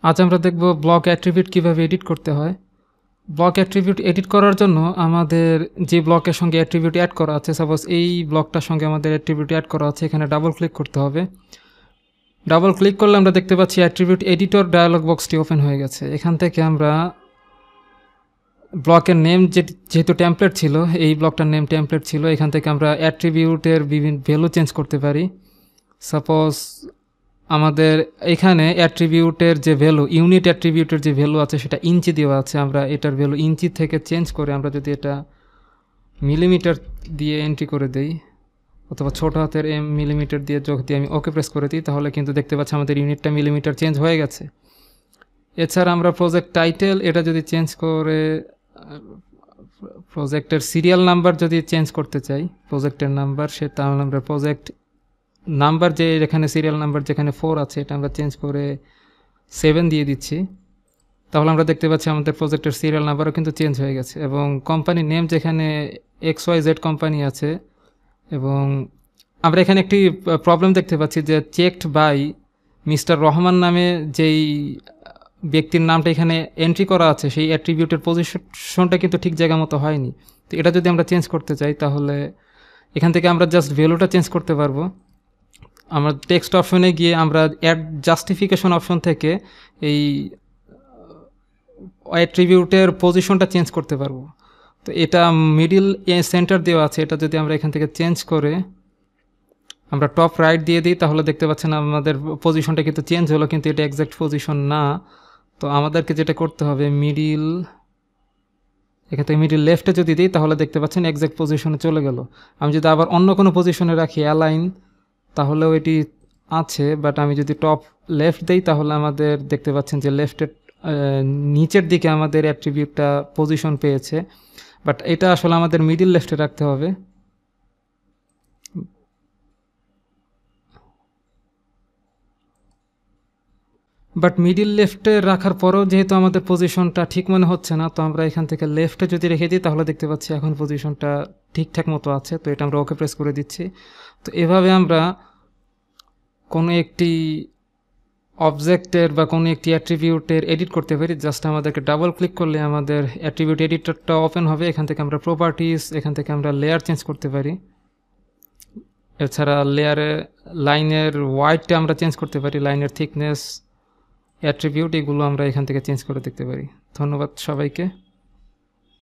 আজ আমরা দেখব ব্লক অ্যাট্রিবিউট কিভাবে এডিট করতে হয়। ব্লক অ্যাট্রিবিউট এডিট করার জন্য আমাদের যে ব্লকের সঙ্গে অ্যাট্রিবিউট অ্যাড করা আছে, সাপোজ এই ব্লকটার সঙ্গে আমাদের অ্যাট্রিবিউট অ্যাড করা আছে, এখানে ডাবল ক্লিক করতে হবে। ডাবল ক্লিক করলে আমরা দেখতে পাচ্ছি অ্যাট্রিবিউট এডিটর ডায়ালগ বক্সটি ওপেন হয়ে গেছে। এখান থেকে আমরা ব্লকের নেম যেহেতু টেমপ্লেট ছিল, এই ব্লকটার নেম টেমপ্লেট ছিল, এখান থেকে আমরা অ্যাট্রিবিউটের বিভিন্ন ভ্যালু চেঞ্জ করতে পারি। সাপোজ আমাদের এখানে অ্যাট্রিবিউটের যে ভ্যালু, ইউনিট অ্যাট্রিবিউটের যে ভ্যালু আছে সেটা ইঞ্চি দেওয়া আছে। আমরা এটার ভ্যালু ইঞ্চি থেকে চেঞ্জ করে আমরা যদি এটা মিলিমিটার দিয়ে এন্ট্রি করে দেই, অথবা ছোটো হাতের মিলিমিটার দিয়ে যদি আমি ওকে প্রেস করে দিই, তাহলে কিন্তু দেখতে পাচ্ছি আমাদের ইউনিটটা মিলিমিটার চেঞ্জ হয়ে গেছে। এছাড়া আমরা প্রজেক্ট টাইটেল এটা যদি চেঞ্জ করে প্রজেক্টের সিরিয়াল নাম্বার যদি চেঞ্জ করতে চাই, প্রজেক্টের নাম্বার, সেটা আমরা প্রজেক্ট নাম্বার যে এখানে সিরিয়াল নাম্বার যেখানে 4 আছে এটা আমরা চেঞ্জ করে 7 দিয়ে দিচ্ছি, তাহলে আমরা দেখতে পাচ্ছি আমাদের প্রজেক্টের সিরিয়াল নাম্বারও কিন্তু চেঞ্জ হয়ে গেছে। এবং কোম্পানি নেম যেখানে XYZ কোম্পানি আছে, এবং আমরা এখানে একটি প্রবলেম দেখতে পাচ্ছি যে চেকড বাই মিস্টার রহমান নামে যেই ব্যক্তির নামটা এখানে এন্ট্রি করা আছে, সেই অ্যাট্রিবিউটের পজিশনটা কিন্তু ঠিক জায়গা মতো হয়নি। তো এটা যদি আমরা চেঞ্জ করতে চাই, তাহলে এখান থেকে আমরা জাস্ট ভ্যালুটা চেঞ্জ করতে পারবো। আমরা টেক্সট অপশনে গিয়ে আমরা অ্যাড জাস্টিফিকেশন অপশন থেকে এই অ্যাট্রিবিউটের পজিশনটা চেঞ্জ করতে পারবো। তো এটা মিডিল সেন্টার দেওয়া আছে, এটা যদি আমরা এখান থেকে চেঞ্জ করে আমরা টপ রাইট দিয়ে দিই, তাহলে দেখতে পাচ্ছেন আমাদের পজিশনটা কিন্তু চেঞ্জ হলো, কিন্তু এটা এক্স্যাক্ট পজিশন না। তো আমাদেরকে যেটা করতে হবে, এখান থেকে মিডিল লেফটে যদি দিই, তাহলে দেখতে পাচ্ছেন এক্স্যাক্ট পজিশনে চলে গেল। আমি যদি আবার অন্য কোনো পজিশনে রাখি অ্যালাইন, তাহলেও এটি আছে, বাট আমি যদি টপ লেফট দিই, তাহলে আমাদের দেখতে পাচ্ছেন যে লেফটের নিচের দিকে আমাদের অ্যাট্রিবিউটটা পজিশন পেয়েছে, বাট এটা আসলে আমাদের মিডিল লেফটে রাখতে হবে। বাট মিডিল লেফটে রাখার পরেও যেহেতু আমাদের পজিশনটা ঠিক মনে হচ্ছে না, তো আমরা এখান থেকে লেফটে যদি রেখে দিই, তাহলে দেখতে পাচ্ছি এখন পজিশনটা ঠিকঠাক মতো আছে। তো এটা আমরা ওকে প্রেস করে দিচ্ছি। তো এভাবে আমরা কোনো একটি অবজেক্টের বা কোনো একটি অ্যাট্রিবিউটের এডিট করতে পারি। জাস্ট আমাদেরকে ডাবল ক্লিক করলে আমাদের অ্যাট্রিবিউট এডিটরটা ওপেন হবে। এখান থেকে আমরা প্রপার্টিস, এখান থেকে আমরা লেয়ার চেঞ্জ করতে পারি। এছাড়া লাইনের ওয়াইডটা আমরা চেঞ্জ করতে পারি, লাইনের থিকনেস, অ্যাট্রিবিউট, এগুলো আমরা এখান থেকে চেঞ্জ করে দেখতে পারি। ধন্যবাদ সবাইকে।